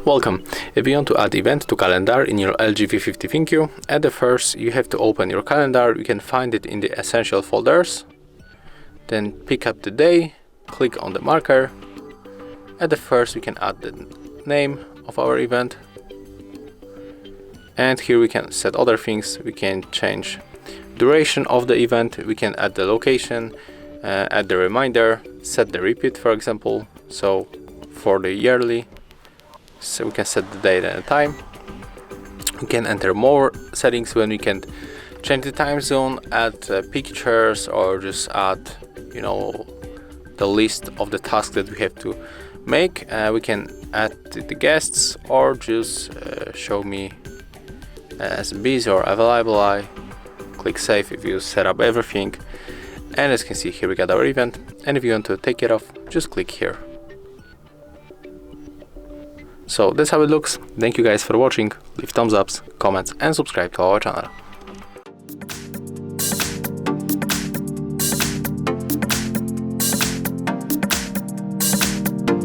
Welcome. If you want to add event to calendar in your LG V50 ThinQ, at the first you have to open your calendar. You can find it in the essential folders. Then pick up the day, click on the marker. At the first we can add the name of our event. And here we can set other things. We can change duration of the event. We can add the location, add the reminder, set the repeat, for example. So for the yearly, so we can set the date and the time. We can enter more settings when we can change the time zone, add pictures, or just add, you know, the list of the tasks that we have to make. We can add the guests, or just show me as busy or available. I click save if you set up everything, and as you can see here we got our event. And if you want to take it off, just click here. So that's how it looks. Thank you guys for watching. Leave thumbs ups, comments, and subscribe to our channel.